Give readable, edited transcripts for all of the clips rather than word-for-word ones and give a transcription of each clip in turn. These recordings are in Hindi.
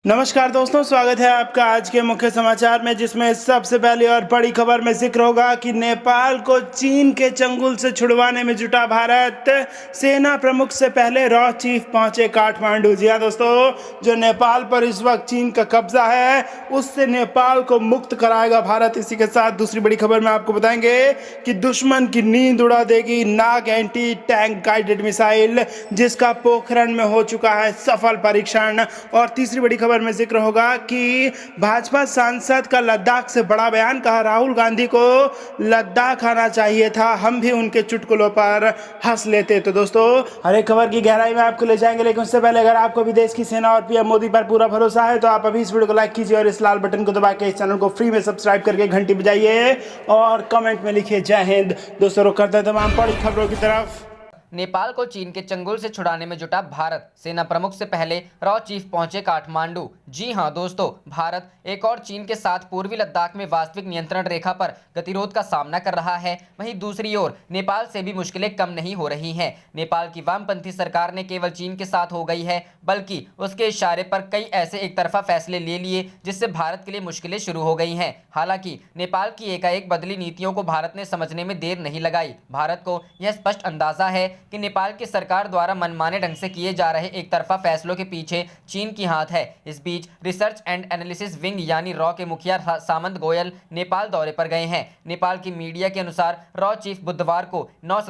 नमस्कार दोस्तों, स्वागत है आपका आज के मुख्य समाचार में, जिसमें सबसे पहली और बड़ी खबर में जिक्र होगा कि नेपाल को चीन के चंगुल से छुड़वाने में जुटा भारत। सेना प्रमुख से पहले रॉ चीफ पहुंचे काठमांडू। जी हां दोस्तों, जो नेपाल पर इस वक्त चीन का कब्जा है, उससे नेपाल को मुक्त कराएगा भारत। इसी के साथ दूसरी बड़ी खबर में आपको बताएंगे कि दुश्मन की नींद उड़ा देगी नाग एंटी टैंक गाइडेड मिसाइल, जिसका पोखरण में हो चुका है सफल परीक्षण। और तीसरी बड़ी खबर में जिक्र होगा कि भाजपा सांसद का लद्दाख से बड़ा बयान, कहा राहुल गांधी को लद्दाख आना चाहिए था, हम भी उनके चुटकुलों पर हंस लेते। तो दोस्तों, हर एक खबर की गहराई में आपको ले जाएंगे, लेकिन उससे पहले अगर आपको भी देश की सेना और पीएम मोदी पर पूरा भरोसा है तो आप अभी इस वीडियो को लाइक कीजिए और इस लाल बटन को दबा के इस चैनल को फ्री में सब्सक्राइब करके घंटी बजाइए और कमेंट में लिखिए जय हिंद। दोस्तों, रुक करते हैं तमाम बड़ी खबरों की तरफ। नेपाल को चीन के चंगुल से छुड़ाने में जुटा भारत। सेना प्रमुख से पहले रॉ चीफ पहुंचे काठमांडू। जी हां दोस्तों, भारत एक और चीन के साथ पूर्वी लद्दाख में वास्तविक नियंत्रण रेखा पर गतिरोध का सामना कर रहा है। वहीं दूसरी ओर नेपाल से भी मुश्किलें कम नहीं हो रही हैं। नेपाल की वामपंथी सरकार ने केवल चीन के साथ हो गई है, बल्कि उसके इशारे पर कई ऐसे एक तरफा फैसले ले लिए जिससे भारत के लिए मुश्किलें शुरू हो गई हैं। हालांकि नेपाल की एकाएक बदली नीतियों को भारत ने समझने में देर नहीं लगाई। भारत को यह स्पष्ट अंदाजा है कि नेपाल की सरकार द्वारा मनमाने ढंग से किए जा रहे एक तरफा फैसलों के पीछे चीन की हाथ है। इस बीच रिसर्च एंड एनालिसिस विंग यानी रॉ के मुखिया सामंत गोयल नेपाल दौरे पर गए हैं। नेपाल की मीडिया के अनुसार रॉ चीफ बुधवार को 9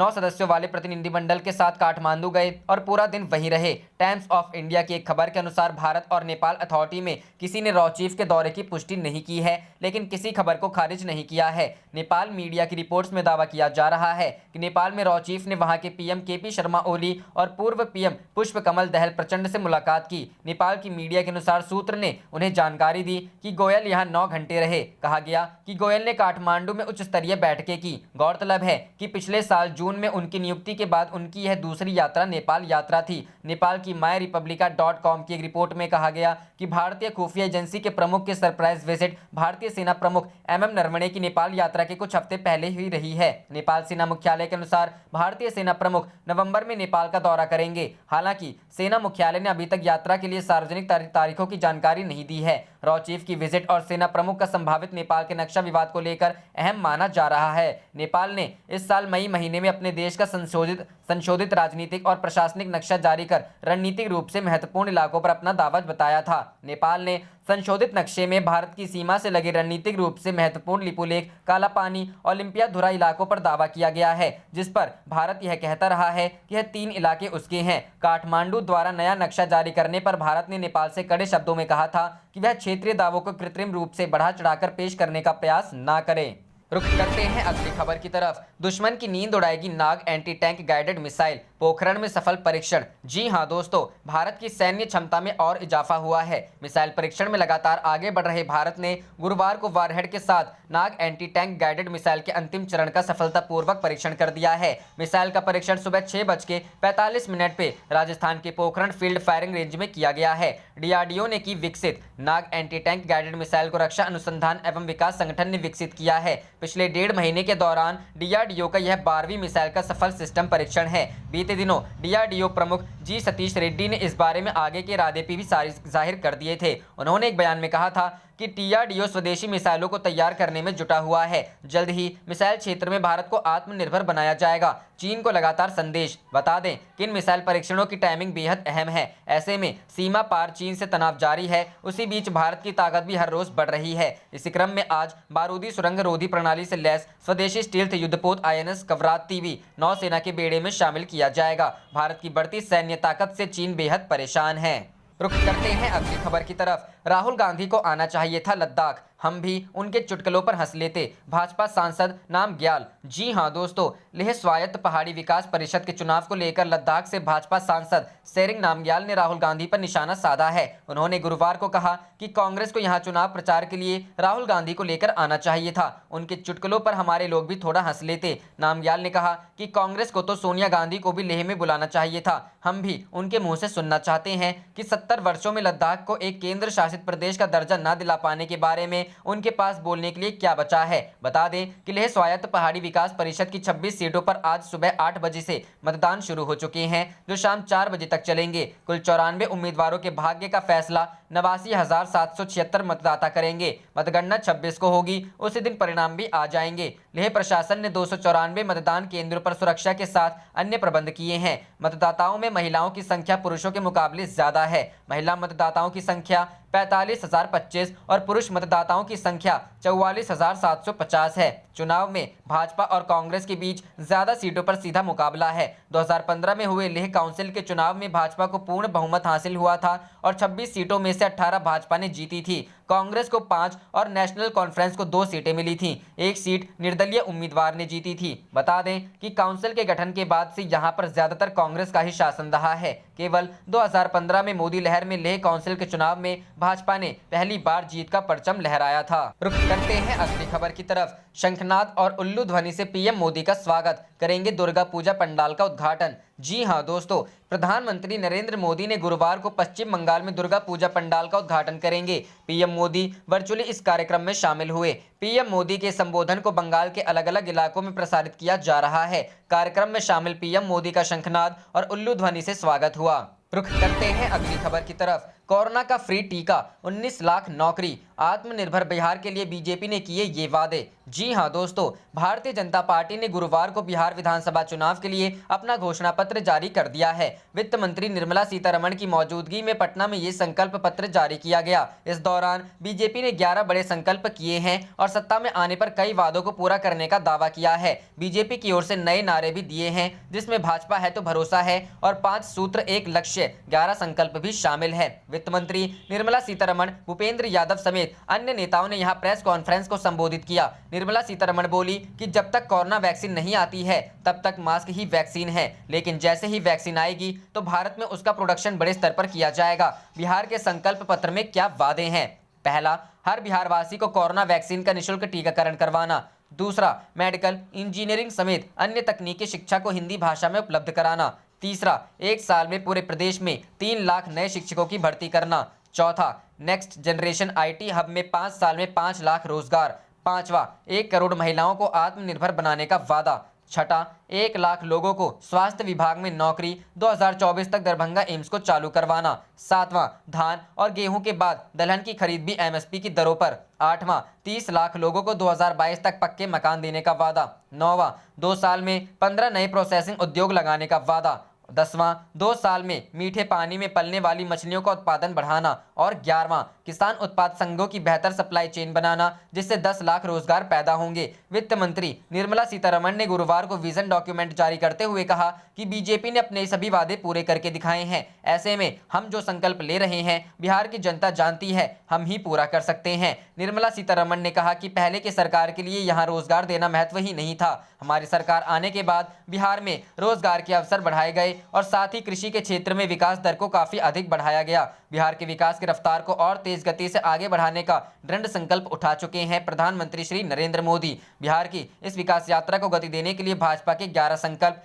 सदस्यों वाले प्रतिनिधिमंडल के साथ काठमांडू गए और पूरा दिन वहीं रहे। टाइम्स ऑफ इंडिया की एक खबर के अनुसार भारत और नेपाल अथॉरिटी में किसी ने रॉ चीफ के दौरे की पुष्टि नहीं की है, लेकिन किसी खबर को खारिज नहीं किया है। नेपाल मीडिया की रिपोर्ट्स में दावा किया जा रहा है कि नेपाल में रॉ चीफ ने वहां के पीएम केपी शर्मा ओली और पूर्व पीएम पुष्प कमल दहल प्रचंड से मुलाकात की। नेपाल की मीडिया के अनुसार सूत्र ने उन्हें जानकारी दी कि गोयल यहाँ 9 घंटे रहे। कहा गया कि गोयल ने काठमांडू में उच्च स्तरीय बैठकें की। गौरतलब है कि पिछले साल जून में उनकी नियुक्ति के बाद उनकी यह दूसरी यात्रा नेपाल यात्रा थी। नेपाल की myrepublica.com की एक रिपोर्ट में कहा गया कि भारतीय खुफिया एजेंसी के प्रमुख की सरप्राइज विजिट भारतीय सेना प्रमुख एमएम नरवणे की नेपाल यात्रा के कुछ हफ्ते पहले ही रही है। नेपाल सेना मुख्यालय के अनुसार भारतीय सेना प्रमुख नवंबर में नेपाल का दौरा करेंगे। हालांकि सेना मुख्यालय ने अभी तक यात्रा के लिए सार्वजनिक तारीखों की जानकारी नहीं दी है। रॉ चीफ की विजिट और सेना प्रमुख का संभावित नेपाल के नक्शा विवाद को लेकर अहम माना जा रहा है। नेपाल ने इस साल मई महीने में अपने देश का संशोधित राजनीतिक और प्रशासनिक नक्शा जारी कर रणनीतिक रूप से महत्वपूर्ण इलाकों पर अपना दावा बताया था। नेपाल ने संशोधित नक्शे में भारत की सीमा से लगे रणनीतिक रूप से महत्वपूर्ण लिपुलेख, काला पानी, ओलंपियाधुरा इलाकों पर दावा किया गया है, जिस पर भारत यह कहता रहा है कि यह 3 इलाके उसके हैं। काठमांडू द्वारा नया नक्शा जारी करने पर भारत ने नेपाल से कड़े शब्दों में कहा था कि वह क्षेत्रीय दावों को कृत्रिम रूप से बढ़ा चढ़ाकर पेश करने का प्रयास न करे। रुक करते हैं अगली खबर की तरफ। दुश्मन की नींद उड़ाएगी Nag anti tank guided missile, Pokhran में सफल परीक्षण। जी हां दोस्तों, भारत की सैन्य क्षमता में और इजाफा हुआ है। मिसाइल परीक्षण में लगातार आगे बढ़ रहे भारत ने गुरुवार को वारहेड के साथ नाग एंटी टैंक गाइडेड मिसाइल के अंतिम चरण का सफलतापूर्वक परीक्षण कर दिया है। मिसाइल का परीक्षण सुबह 6:45 पे राजस्थान के पोखरण फील्ड फायरिंग रेंज में किया गया है। डीआरडीओ ने की विकसित नाग एंटी टैंक गाइडेड मिसाइल को रक्षा अनुसंधान एवं विकास संगठन ने विकसित किया है। पिछले 1.5 महीने के दौरान डीआरडीओ का यह 12वीं मिसाइल का सफल सिस्टम परीक्षण है। बीते दिनों डीआरडीओ प्रमुख जी सतीश रेड्डी ने इस बारे में आगे के इरादे भी जाहिर कर दिए थे। उन्होंने एक बयान में कहा था कि डीआरडीओ स्वदेशी मिसाइलों को तैयार करने में जुटा हुआ है। जल्द ही मिसाइल क्षेत्र में भारत को आत्मनिर्भर बनाया जाएगा। चीन को लगातार संदेश। बता दें कि इन मिसाइल परीक्षणों की टाइमिंग बेहद अहम है। ऐसे में सीमा पार चीन से तनाव जारी है, उसी बीच भारत की ताकत भी हर रोज बढ़ रही है। इसी क्रम में आज बारूदी सुरंग रोधी प्रणाली से लैस स्वदेशी स्टील्थ युद्धपोत आईएनएस कवराती भी नौसेना के बेड़े में शामिल किया जाएगा। भारत की बढ़ती सैन्य ताकत से चीन बेहद परेशान है। रुख करते हैं अगली खबर की तरफ। राहुल गांधी को आना चाहिए था लद्दाख, हम भी उनके चुटकुलों पर हंस लेते, भाजपा सांसद नामग्याल। जी हां दोस्तों, लेह स्वायत्त पहाड़ी विकास परिषद के चुनाव को लेकर लद्दाख से भाजपा सांसद सेरिंग नामग्याल ने राहुल गांधी पर निशाना साधा है। उन्होंने गुरुवार को कहा कि कांग्रेस को यहां चुनाव प्रचार के लिए राहुल गांधी को लेकर आना चाहिए था, उनके चुटकुलों पर हमारे लोग भी थोड़ा हंस लेते। नामग्याल ने कहा कि कांग्रेस को तो सोनिया गांधी को भी लेह में बुलाना चाहिए था, हम भी उनके मुंह से सुनना चाहते हैं कि 70 वर्षों में लद्दाख को एक केंद्र शासित प्रदेश का दर्जा न दिला पाने के बारे में में उनके पास बोलने के लिए क्या बचा है। बता दें कि लेह स्वायत्त पहाड़ी विकास परिषद की 26 सीटों पर आज सुबह 8 बजे से मतदान शुरू हो चुके हैं, जो शाम 4 बजे तक चलेंगे। कुल 94 उम्मीदवारों के भाग्य का फैसला 89,776 मतदाता करेंगे। मतगणना 26 को होगी, उसी दिन परिणाम भी आ जाएंगे। लेह प्रशासन ने 294 मतदान केंद्रों पर सुरक्षा के साथ अन्य प्रबंध किए हैं। मतदाताओं में महिलाओं की संख्या पुरुषों के मुकाबले ज्यादा है। महिला मतदाताओं की संख्या 45,025 और पुरुष मतदाताओं की संख्या 44,750 है। चुनाव में भाजपा और कांग्रेस के बीच ज्यादा सीटों पर सीधा मुकाबला है। 2015 में हुए लेह काउंसिल के चुनाव में भाजपा को पूर्ण बहुमत हासिल हुआ था और 26 सीटों में से 18 भाजपा ने जीती थी। कांग्रेस को 5 और नेशनल कॉन्फ्रेंस को 2 सीटें मिली थीं। एक सीट निर्दलीय उम्मीदवार ने जीती थी। बता दें कि काउंसिल के गठन के बाद से यहां पर ज्यादातर कांग्रेस का ही शासन रहा है। केवल 2015 में मोदी लहर में लेह काउंसिल के चुनाव में भाजपा ने पहली बार जीत का परचम लहराया था। रुख करते हैं अगली खबर की तरफ। शंखनाद और उल्लू ध्वनि से पीएम मोदी का स्वागत, करेंगे दुर्गा पूजा पंडाल का उद्घाटन। जी हां दोस्तों, प्रधानमंत्री नरेंद्र मोदी ने गुरुवार को पश्चिम बंगाल में दुर्गा पूजा पंडाल का उद्घाटन करेंगे। पीएम मोदी वर्चुअली इस कार्यक्रम में शामिल हुए। पीएम मोदी के संबोधन को बंगाल के अलग अलग इलाकों में प्रसारित किया जा रहा है। कार्यक्रम में शामिल पीएम मोदी का शंखनाद और उल्लू ध्वनि से स्वागत हुआ। रुख करते हैं अगली खबर की तरफ। कोरोना का फ्री टीका, 19 लाख नौकरी, आत्मनिर्भर बिहार के लिए बीजेपी ने किए ये वादे। जी हां दोस्तों, भारतीय जनता पार्टी ने गुरुवार को बिहार विधानसभा चुनाव के लिए अपना घोषणा पत्र जारी कर दिया है। वित्त मंत्री निर्मला सीतारमण की मौजूदगी में पटना में ये संकल्प पत्र जारी किया गया। इस दौरान बीजेपी ने 11 बड़े संकल्प किए हैं और सत्ता में आने पर कई वादों को पूरा करने का दावा किया है। बीजेपी की ओर से नए नारे भी दिए हैं, जिसमें भाजपा है तो भरोसा है और 5 सूत्र 1 लक्ष्य 11 संकल्प भी शामिल है। वित्त मंत्री निर्मला सीतारमण, भूपेंद्र यादव समेत अन्य नेताओं ने यहां प्रेस कॉन्फ्रेंस को संबोधित किया। निर्मला सीतारमण बोली कि जब तक कोरोना वैक्सीन नहीं आती है तब तक मास्क ही वैक्सीन है, लेकिन जैसे ही वैक्सीन आएगी तो भारत में उसका प्रोडक्शन बड़े स्तर पर किया जाएगा। बिहार के संकल्प पत्र में क्या वादे हैं? पहला, हर बिहारवासी को कोरोना वैक्सीन का निःशुल्क टीकाकरण करवाना। दूसरा, मेडिकल, इंजीनियरिंग समेत अन्य तकनीकी शिक्षा को हिंदी भाषा में उपलब्ध कराना। तीसरा, 1 साल में पूरे प्रदेश में 3 लाख नए शिक्षकों की भर्ती करना। चौथा, नेक्स्ट जनरेशन आईटी हब में 5 साल में 5 लाख रोजगार। पांचवा, 1 करोड़ महिलाओं को आत्मनिर्भर बनाने का वादा। छठा, 1 लाख लोगों को स्वास्थ्य विभाग में नौकरी, 2024 तक दरभंगा एम्स को चालू करवाना। सातवां, धान और गेहूं के बाद दलहन की खरीद भी एमएसपी की दरों पर। आठवां, 30 लाख लोगों को 2022 तक पक्के मकान देने का वादा। नौवां, 2 साल में 15 नए प्रोसेसिंग उद्योग लगाने का वादा। 10वां, 2 साल में मीठे पानी में पलने वाली मछलियों का उत्पादन बढ़ाना। और 11वां, किसान उत्पाद संघों की बेहतर सप्लाई चेन बनाना, जिससे 10 लाख रोजगार पैदा होंगे। वित्त मंत्री निर्मला सीतारमण ने गुरुवार को विजन डॉक्यूमेंट जारी करते हुए कहा कि बीजेपी ने अपने सभी वादे पूरे करके दिखाए हैं। ऐसे में हम जो संकल्प ले रहे हैं, बिहार की जनता जानती है हम ही पूरा कर सकते हैं। निर्मला सीतारमण ने कहा कि पहले की सरकार के लिए यहाँ रोजगार देना महत्व ही नहीं था। हमारी सरकार आने के बाद बिहार में रोजगार के अवसर बढ़ाए गए और साथ ही कृषि के क्षेत्र में विकास दर को काफी अधिक बढ़ाया गया। बिहार के विकास की रफ्तार को और तेज गति से आगे बढ़ाने का दृढ़ संकल्प उठा चुके हैं प्रधानमंत्री श्री नरेंद्र मोदी। बिहार की इस विकास यात्रा को गति देने के लिए भाजपा के 11 संकल्प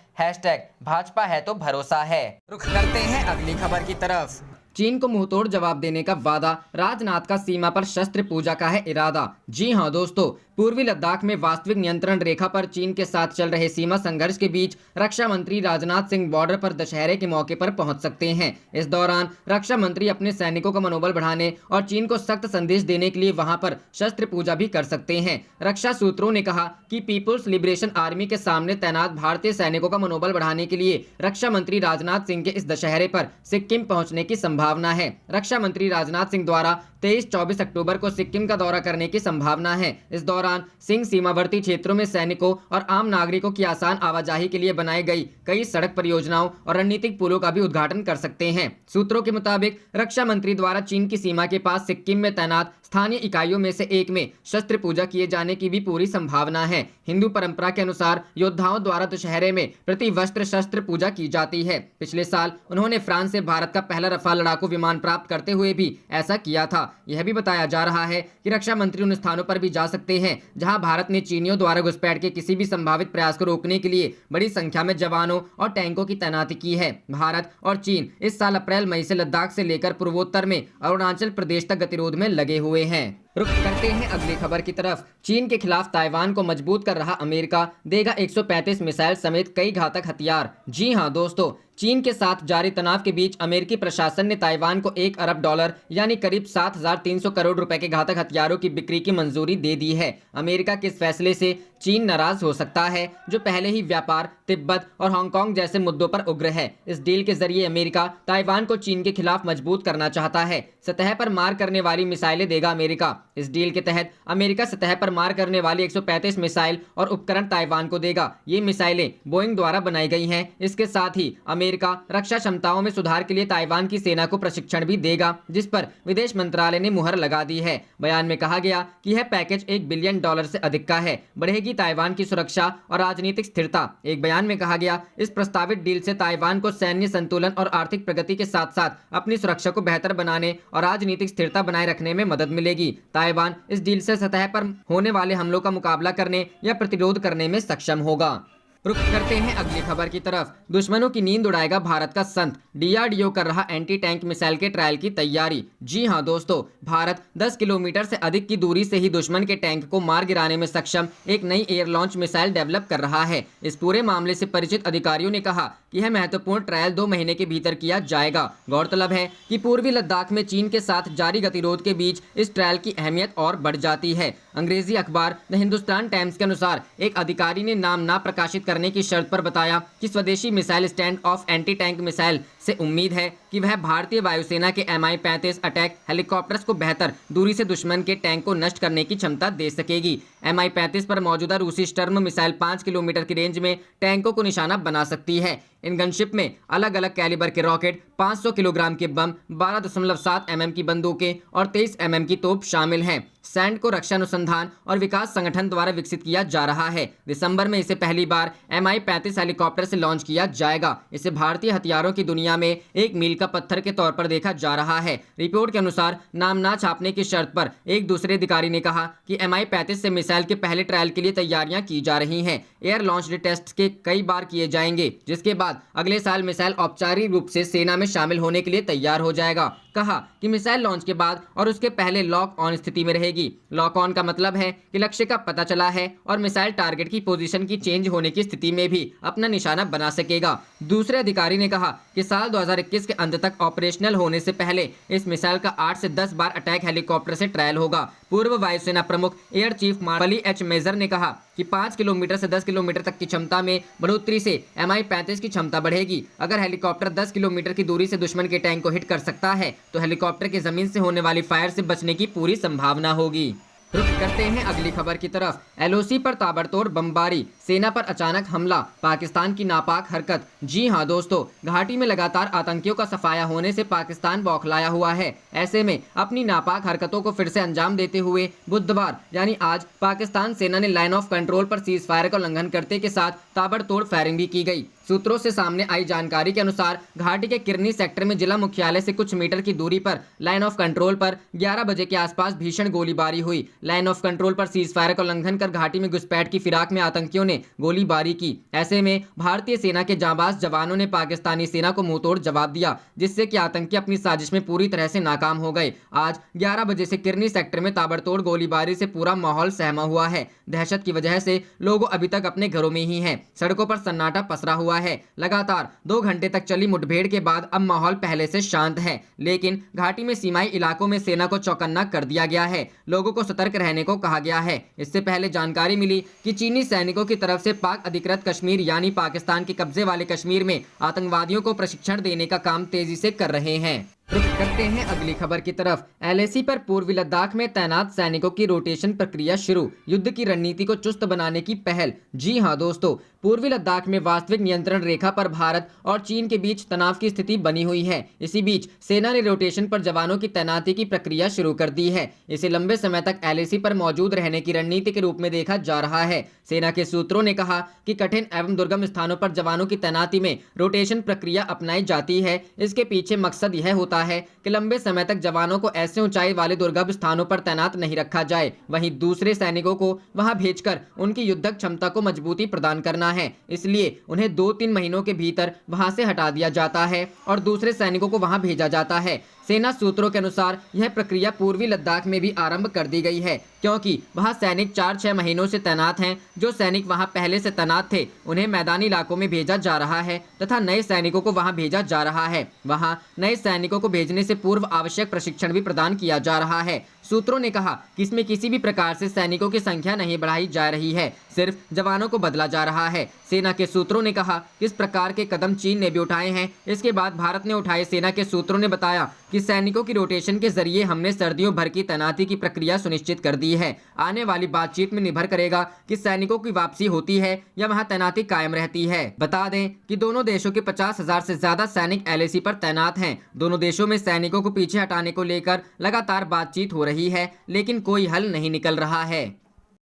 #भाजपा है तो भरोसा है। रुख करते हैं अगली खबर की तरफ। चीन को मुंहतोड़ जवाब देने का वादा, राजनाथ का सीमा पर शस्त्र पूजा का है इरादा। जी हां दोस्तों, पूर्वी लद्दाख में वास्तविक नियंत्रण रेखा पर चीन के साथ चल रहे सीमा संघर्ष के बीच रक्षा मंत्री राजनाथ सिंह बॉर्डर पर दशहरे के मौके पर पहुंच सकते हैं। इस दौरान रक्षा मंत्री अपने सैनिकों का मनोबल बढ़ाने और चीन को सख्त संदेश देने के लिए वहां पर शस्त्र पूजा भी कर सकते हैं। रक्षा सूत्रों ने कहा कि पीपुल्स लिबरेशन आर्मी के सामने तैनात भारतीय सैनिकों का मनोबल बढ़ाने के लिए रक्षा मंत्री राजनाथ सिंह के इस दशहरे पर सिक्किम पहुंचने की संभावना है। रक्षा मंत्री राजनाथ सिंह द्वारा 23-24 अक्टूबर को सिक्किम का दौरा करने की संभावना है। इस दौरान सिंह सीमावर्ती क्षेत्रों में सैनिकों और आम नागरिकों की आसान आवाजाही के लिए बनाई गई कई सड़क परियोजनाओं और रणनीतिक पुलों का भी उद्घाटन कर सकते हैं। सूत्रों के मुताबिक रक्षा मंत्री द्वारा चीन की सीमा के पास सिक्किम में तैनात स्थानीय इकाइयों में से एक में शस्त्र पूजा किए जाने की भी पूरी संभावना है। हिंदू परंपरा के अनुसार योद्धाओं द्वारा दशहरे में प्रति वस्त्र शस्त्र पूजा की जाती है। पिछले साल उन्होंने फ्रांस से भारत का पहला रफाल लड़ाकू विमान प्राप्त करते हुए भी ऐसा किया था। यह भी बताया जा रहा है कि रक्षा मंत्री उन स्थानों पर भी जा सकते हैं जहां भारत ने चीनियों द्वारा घुसपैठ के किसी भी संभावित प्रयास को रोकने के लिए बड़ी संख्या में जवानों और टैंकों की तैनाती की है। भारत और चीन इस साल अप्रैल मई से लद्दाख से लेकर पूर्वोत्तर में अरुणाचल प्रदेश तक गतिरोध में लगे हुए हुए हैं। रुख करते हैं अगली खबर की तरफ। चीन के खिलाफ ताइवान को मजबूत कर रहा अमेरिका देगा 135 मिसाइल समेत कई घातक हथियार। जी हां दोस्तों, चीन के साथ जारी तनाव के बीच अमेरिकी प्रशासन ने ताइवान को $1 अरब यानी करीब 7,300 करोड़ रुपए के घातक हथियारों की बिक्री की मंजूरी दे दी है। अमेरिका के इस फैसले से चीन नाराज हो सकता है, जो पहले ही व्यापार, तिब्बत और हांगकांग जैसे मुद्दों पर उग्र है। इस डील के जरिए अमेरिका ताइवान को चीन के खिलाफ मजबूत करना चाहता है। सतह पर मार करने वाली मिसाइलें देगा अमेरिका। इस डील के तहत अमेरिका सतह पर मार करने वाली 135 मिसाइल और उपकरण ताइवान को देगा। ये मिसाइलें बोइंग द्वारा बनाई गई हैं। इसके साथ ही अमेरिका रक्षा क्षमताओं में सुधार के लिए ताइवान की सेना को प्रशिक्षण भी देगा, जिस पर विदेश मंत्रालय ने मुहर लगा दी है। बयान में कहा गया कि यह पैकेज $1 बिलियन से अधिक का है। बढ़ेगी ताइवान की सुरक्षा और राजनीतिक स्थिरता। एक बयान में कहा गया, इस प्रस्तावित डील से ताइवान को सैन्य संतुलन और आर्थिक प्रगति के साथ साथ अपनी सुरक्षा को बेहतर बनाने और राजनीतिक स्थिरता बनाए रखने में मदद मिलेगी। ताइवान इस डील से सतह पर होने वाले हमलों का मुकाबला करने या प्रतिरोध करने में सक्षम होगा। रुख करते हैं अगली खबर की तरफ। दुश्मनों की नींद उड़ाएगा भारत का संत, डीआरडीओ कर रहा एंटी टैंक मिसाइल के ट्रायल की तैयारी। जी हां दोस्तों, भारत 10 किलोमीटर से अधिक की दूरी से ही दुश्मन के टैंक को मार गिराने में सक्षम एक नई एयर लॉन्च मिसाइल डेवलप कर रहा है। इस पूरे मामले से परिचित अधिकारियों ने कहा कि यह महत्वपूर्ण ट्रायल 2 महीने के भीतर किया जाएगा। गौरतलब है कि पूर्वी लद्दाख में चीन के साथ जारी गतिरोध के बीच इस ट्रायल की अहमियत और बढ़ जाती है। अंग्रेजी अखबार द हिंदुस्तान टाइम्स के अनुसार एक अधिकारी ने नाम ना प्रकाशित करने की शर्त पर बताया कि स्वदेशी missile stand of anti tank missile से उम्मीद है कि वह भारतीय वायुसेना के Mi-35 अटैक हेलीकॉप्टर्स को बेहतर दूरी से दुश्मन के टैंक को नष्ट करने की क्षमता दे सकेगी। Mi-35 पर मौजूदा रूसी स्टर्म मिसाइल 5 किलोमीटर की रेंज में टैंकों को निशाना बना सकती है। इन गनशिप में अलग अलग कैलिबर के रॉकेट, 500 किलोग्राम के बम, 12.7 mm की बंदूकें और 23 mm की तोप शामिल हैं। सैंड को रक्षा अनुसंधान और विकास संगठन द्वारा विकसित किया जा रहा है। दिसंबर में इसे पहली बार Mi-35 हेलीकॉप्टर से लॉन्च किया जाएगा। इसे भारतीय हथियारों की दुनिया में एक मील का पत्थर के तौर पर देखा जा रहा है। रिपोर्ट के अनुसार नाम ना छापने की शर्त पर एक दूसरे अधिकारी ने कहा कि Mi-35 से मिसाइल के पहले ट्रायल के लिए तैयारियां की जा रही हैं। एयर लॉन्च टेस्ट के कई बार किए जाएंगे, जिसके बाद अगले साल मिसाइल औपचारिक रूप से सेना में शामिल होने के लिए तैयार हो जाएगा। कहा कि मिसाइल लॉन्च के बाद और उसके पहले लॉक ऑन स्थिति में रहेगी। लॉक ऑन का मतलब है कि लक्ष्य का पता चला है और मिसाइल टारगेट की पोजीशन की चेंज होने की स्थिति में भी अपना निशाना बना सकेगा। दूसरे अधिकारी ने कहा कि साल 2021 के अंत तक ऑपरेशनल होने से पहले इस मिसाइल का 8 से 10 बार अटैक हेलीकॉप्टर से ट्रायल होगा। पूर्व वायुसेना प्रमुख air chief marshal H major ने कहा कि 5 किलोमीटर से 10 किलोमीटर तक की क्षमता में बढ़ोतरी से Mi-35 की क्षमता बढ़ेगी। अगर हेलीकॉप्टर 10 किलोमीटर की दूरी से दुश्मन के टैंक को हिट कर सकता है तो हेलीकॉप्टर के जमीन से होने वाली फायर से बचने की पूरी संभावना होगी। रुख करते हैं अगली खबर की तरफ। LOC पर ताबड़तोड़ बमबारी, सेना पर अचानक हमला, पाकिस्तान की नापाक हरकत। जी हां दोस्तों, घाटी में लगातार आतंकियों का सफाया होने से पाकिस्तान बौखलाया हुआ है। ऐसे में अपनी नापाक हरकतों को फिर से अंजाम देते हुए बुधवार यानी आज पाकिस्तान सेना ने लाइन ऑफ कंट्रोल पर सीज फायर का उल्लंघन करते के साथ ताबड़तोड़ फायरिंग भी की गई। सूत्रों से सामने आई जानकारी के अनुसार घाटी के किरनी सेक्टर में जिला मुख्यालय से कुछ मीटर की दूरी पर लाइन ऑफ कंट्रोल पर 11 बजे के आसपास भीषण गोलीबारी हुई। लाइन ऑफ कंट्रोल पर सीज फायर का उल्लंघन कर घाटी में घुसपैठ की फिराक में आतंकियों ने गोलीबारी की। ऐसे में भारतीय सेना के जांबाज जवानों ने पाकिस्तानी सेना को मुंहतोड़ जवाब दिया, जिससे कि आतंकी अपनी साजिश में पूरी तरह से नाकाम हो गए। आज 11 बजे से किरनी सेक्टर में ताबड़तोड़ गोलीबारी से पूरा माहौल सहमा हुआ है। दहशत की वजह से लोग अभी तक अपने घरों में ही हैं। सड़कों पर सन्नाटा पसरा हुआ है। लगातार 2 घंटे तक चली मुठभेड़ के बाद अब माहौल पहले से शांत है, लेकिन घाटी में सीमाई इलाकों में सेना को चौकन्ना कर दिया गया है। लोगों को सतर्क रहने को कहा गया है। इससे पहले जानकारी मिली कि चीनी सैनिकों की तरफ से पाक अधिकृत कश्मीर यानी पाकिस्तान के कब्जे वाले कश्मीर में आतंकवादियों को प्रशिक्षण देने का काम तेजी से कर रहे हैं। रुख करते हैं अगली खबर की तरफ। LAC पर पूर्वी लद्दाख में तैनात सैनिकों की रोटेशन प्रक्रिया शुरू, युद्ध की रणनीति को चुस्त बनाने की पहल। जी हां दोस्तों, पूर्वी लद्दाख में वास्तविक नियंत्रण रेखा पर भारत और चीन के बीच तनाव की स्थिति बनी हुई है। इसी बीच सेना ने रोटेशन पर जवानों की तैनाती की प्रक्रिया शुरू कर दी है। इसे लंबे समय तक LAC पर मौजूद रहने की रणनीति के रूप में देखा जा रहा है। सेना के सूत्रों ने कहा कि कठिन एवं दुर्गम स्थानों पर जवानों की तैनाती में रोटेशन प्रक्रिया अपनाई जाती है। इसके पीछे मकसद यह होता है कि लंबे समय तक जवानों को ऐसे ऊंचाई वाले दुर्गम स्थानों पर तैनात नहीं रखा जाए, वहीं दूसरे सैनिकों को वहां भेजकर उनकी युद्धक क्षमता को मजबूती प्रदान करना है। इसलिए उन्हें 2-3 महीनों के भीतर वहां से हटा दिया जाता है और दूसरे सैनिकों को वहां भेजा जाता है। सेना सूत्रों के अनुसार यह प्रक्रिया पूर्वी लद्दाख में भी आरंभ कर दी गई है, क्योंकि वहां सैनिक 4-6 महीनों से तैनात हैं। जो सैनिक वहां पहले से तैनात थे उन्हें मैदानी इलाकों में भेजा जा रहा है तथा नए सैनिकों को वहां भेजा जा रहा है। वहां नए सैनिकों को भेजने से पूर्व आवश्यक प्रशिक्षण भी प्रदान किया जा रहा है। सूत्रों ने कहा कि इसमें किसी भी प्रकार से सैनिकों की संख्या नहीं बढ़ाई जा रही है, सिर्फ जवानों को बदला जा रहा है। सेना के सूत्रों ने कहा कि इस प्रकार के कदम चीन ने भी उठाए हैं। इसके बाद भारत ने उठाए। सेना के सूत्रों ने बताया कि सैनिकों की रोटेशन के जरिए हमने सर्दियों भर की तैनाती की प्रक्रिया सुनिश्चित कर दी है। आने वाली बातचीत में निर्भर करेगा कि सैनिकों की वापसी होती है या वहां तैनाती कायम रहती है। बता दें कि दोनों देशों के 50,000 से ज्यादा सैनिक LAC पर तैनात हैं। दोनों देशों में सैनिकों को पीछे हटाने को लेकर लगातार बातचीत हो रही है, लेकिन कोई हल नहीं निकल रहा है।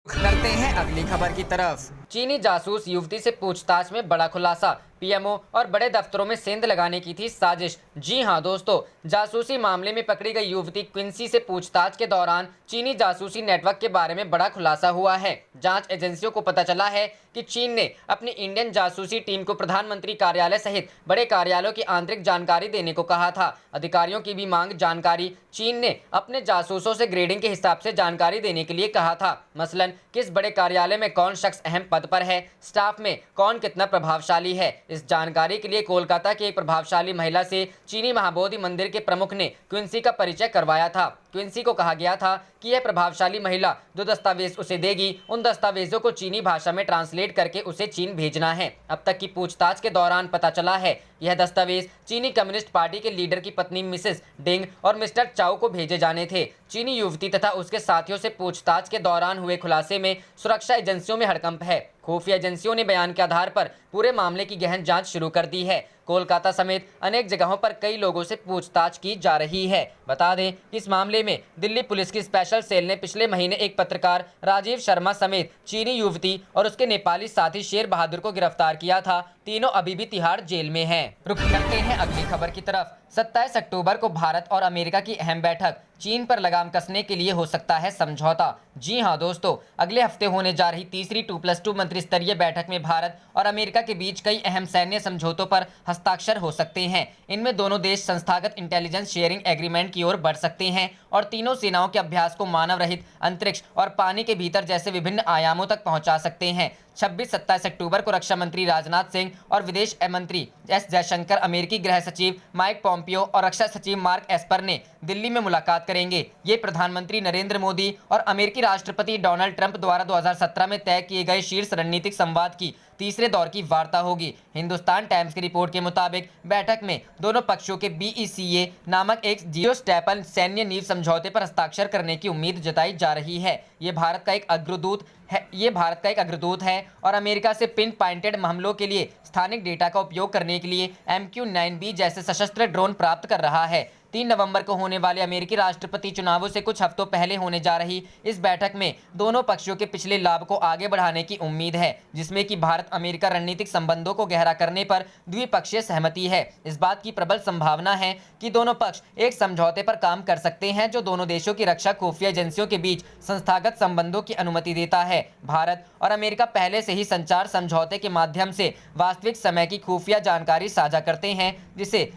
करते हैं अगली खबर की तरफ। चीनी जासूस युवती से पूछताछ में बड़ा खुलासा। PMO और बड़े दफ्तरों में सेंध लगाने की थी साजिश। जी हां दोस्तों, जासूसी मामले में पकड़ी गई युवती क्विंसी से पूछताछ के दौरान चीनी जासूसी नेटवर्क के बारे में बड़ा खुलासा हुआ है। जांच एजेंसियों को पता चला है कि चीन ने अपनी इंडियन जासूसी टीम को प्रधानमंत्री कार्यालय सहित बड़े कार्यालयों की आंतरिक जानकारी देने को कहा था। अधिकारियों की भी मांग जानकारी चीन ने अपने जासूसों से ग्रेडिंग के हिसाब से जानकारी देने के लिए कहा था। मसलन किस बड़े कार्यालय में कौन शख्स अहम पद पर है, स्टाफ में कौन कितना प्रभावशाली है। इस जानकारी के लिए कोलकाता की एक प्रभावशाली महिला से चीनी महाबोधि मंदिर के प्रमुख ने क्विंसी का परिचय करवाया था। क्विंसी को कहा गया था कि यह प्रभावशाली महिला जो दस्तावेज उसे देगी, उन दस्तावेजों को चीनी भाषा में ट्रांसलेट करके उसे चीन भेजना है। अब तक की पूछताछ के दौरान पता चला है यह दस्तावेज चीनी कम्युनिस्ट पार्टी के लीडर की पत्नी मिसेस डिंग और मिस्टर चाउ को भेजे जाने थे। चीनी युवती तथा उसके साथियों से पूछताछ के दौरान हुए खुलासे में सुरक्षा एजेंसियों में हड़कंप है। खुफिया एजेंसियों ने बयान के आधार पर पूरे मामले की गहन जांच शुरू कर दी है। कोलकाता समेत अनेक जगहों पर कई लोगों से पूछताछ की जा रही है। बता दें कि इस मामले में दिल्ली पुलिस की स्पेशल सेल ने पिछले महीने एक पत्रकार राजीव शर्मा समेत चीनी युवती और उसके नेपाली साथी शेर बहादुर को गिरफ्तार किया था। तीनों अभी भी तिहाड़ जेल में हैं। रुक करते हैं अगली खबर की तरफ। 27 अक्टूबर को भारत और अमेरिका की अहम बैठक। चीन पर लगाम कसने के लिए हो सकता है समझौता। जी हां दोस्तों, अगले हफ्ते होने जा रही तीसरी 2+2 मंत्री स्तरीय बैठक में भारत और अमेरिका के बीच कई अहम सैन्य समझौतों पर हस्ताक्षर हो सकते हैं। इनमें दोनों देश संस्थागत इंटेलिजेंस शेयरिंग एग्रीमेंट की ओर बढ़ सकते हैं और तीनों सेनाओं के अभ्यास को मानव रहित अंतरिक्ष और पानी के भीतर जैसे विभिन्न आयामों तक पहुंचा सकते हैं। 26-27 अक्टूबर को रक्षा मंत्री राजनाथ सिंह और विदेश मंत्री एस जयशंकर, अमेरिकी गृह सचिव माइक पॉम्पियो और रक्षा सचिव मार्क एस्पर ने दिल्ली में मुलाकात करेंगे। ये प्रधानमंत्री नरेंद्र मोदी और अमेरिकी राष्ट्रपति डोनाल्ड ट्रंप द्वारा 2017 में तय किए गए शीर्ष रणनीतिक संवाद की तीसरे दौर की वार्ता होगी। हिंदुस्तान टाइम्स की रिपोर्ट के मुताबिक बैठक में दोनों पक्षों के BECA नामक एक जियो स्टेपल सैन्य नींव समझौते पर हस्ताक्षर करने की उम्मीद जताई जा रही है। ये भारत का एक अग्रदूत है और अमेरिका से पिन पॉइंटेड हमलों के लिए स्थानिक डेटा का उपयोग करने के लिए MQ-9B जैसे सशस्त्र ड्रोन प्राप्त कर रहा है। 3 नवंबर को होने वाले अमेरिकी राष्ट्रपति चुनावों से कुछ हफ्तों पहले होने जा रही इस बैठक में दोनों पक्षों के पिछले लाभ को आगे बढ़ाने की उम्मीद है, जिसमें कि भारत अमेरिका रणनीतिक संबंधों को गहरा करने पर द्विपक्षीय सहमति है। इस बात की प्रबल संभावना है कि दोनों पक्ष एक समझौते पर काम कर सकते हैं जो दोनों देशों की रक्षा खुफिया एजेंसियों के बीच संस्थागत संबंधों की अनुमति देता है। भारत और अमेरिका पहले से ही संचार समझौते के माध्यम से वास्तविक समय की खुफिया जानकारी साझा करते हैं, जिसे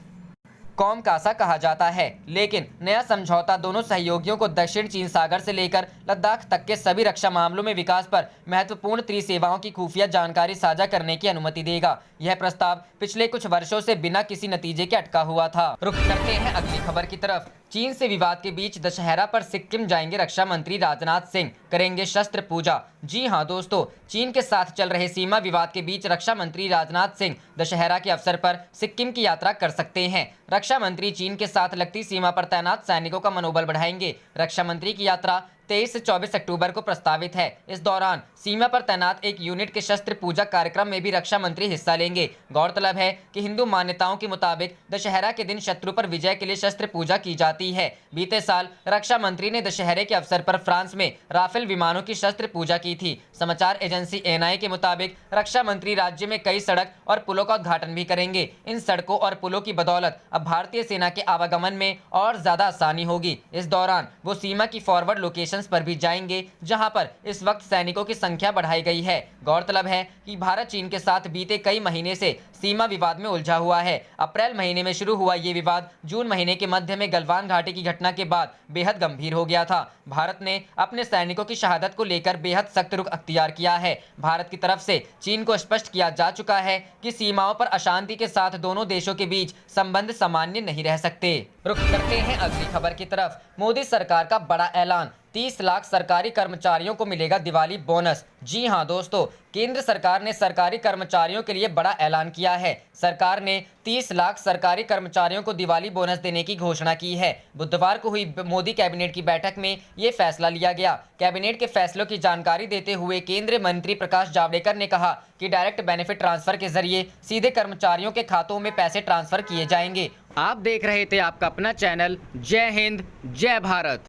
कॉमकासा कहा जाता है। लेकिन नया समझौता दोनों सहयोगियों को दक्षिण चीन सागर से लेकर लद्दाख तक के सभी रक्षा मामलों में विकास पर महत्वपूर्ण त्रिसेवाओं की खुफिया जानकारी साझा करने की अनुमति देगा। यह प्रस्ताव पिछले कुछ वर्षों से बिना किसी नतीजे के अटका हुआ था। रुक करते हैं अगली खबर की तरफ। चीन से विवाद के बीच दशहरा पर सिक्किम जाएंगे रक्षा मंत्री राजनाथ सिंह, करेंगे शस्त्र पूजा। जी हां दोस्तों, चीन के साथ चल रहे सीमा विवाद के बीच रक्षा मंत्री राजनाथ सिंह दशहरा के अवसर पर सिक्किम की यात्रा कर सकते हैं। रक्षा मंत्री चीन के साथ लगती सीमा पर तैनात सैनिकों का मनोबल बढ़ाएंगे। रक्षा मंत्री की यात्रा 23 से 24 अक्टूबर को प्रस्तावित है। इस दौरान सीमा पर तैनात एक यूनिट के शस्त्र पूजा कार्यक्रम में भी रक्षा मंत्री हिस्सा लेंगे। गौरतलब है कि हिंदू मान्यताओं के मुताबिक दशहरा के दिन शत्रु पर विजय के लिए शस्त्र पूजा की जाती है। बीते साल रक्षा मंत्री ने दशहरे के अवसर पर फ्रांस में राफेल विमानों की शस्त्र पूजा की थी। समाचार एजेंसी NI के मुताबिक रक्षा मंत्री राज्य में कई सड़क और पुलों का उद्घाटन भी करेंगे। इन सड़कों और पुलों की बदौलत अब भारतीय सेना के आवागमन में और ज्यादा आसानी होगी। इस दौरान वो सीमा की फॉरवर्ड लोकेशन लोकेशंस पर भी जाएंगे जहां पर इस वक्त सैनिकों की संख्या बढ़ाई गई है। गौरतलब है कि भारत चीन के साथ बीते कई महीने से सीमा विवाद में उलझा हुआ है। अप्रैल महीने में शुरू हुआ ये विवाद जून महीने के मध्य में गलवान घाटी की घटना के बाद बेहद गंभीर हो गया था। भारत ने अपने सैनिकों की शहादत को लेकर बेहद सख्त रुख अख्तियार किया है। भारत की तरफ से चीन को स्पष्ट किया जा चुका है कि सीमाओं पर अशांति के साथ दोनों देशों के बीच संबंध सामान्य नहीं रह सकते। रुख करते हैं अगली खबर की तरफ। मोदी सरकार का बड़ा ऐलान, 30 लाख सरकारी कर्मचारियों को मिलेगा दिवाली बोनस। जी हां दोस्तों, केंद्र सरकार ने सरकारी कर्मचारियों के लिए बड़ा ऐलान किया है। सरकार ने 30 लाख सरकारी कर्मचारियों को दिवाली बोनस देने की घोषणा की है। बुधवार को हुई मोदी कैबिनेट की बैठक में ये फैसला लिया गया। कैबिनेट के फैसलों की जानकारी देते हुए केंद्रीय मंत्री प्रकाश जावड़ेकर ने कहा कि डायरेक्ट बेनिफिट ट्रांसफर के जरिए सीधे कर्मचारियों के खातों में पैसे ट्रांसफर किए जाएंगे। आप देख रहे थे आपका अपना चैनल जय हिंद जय भारत।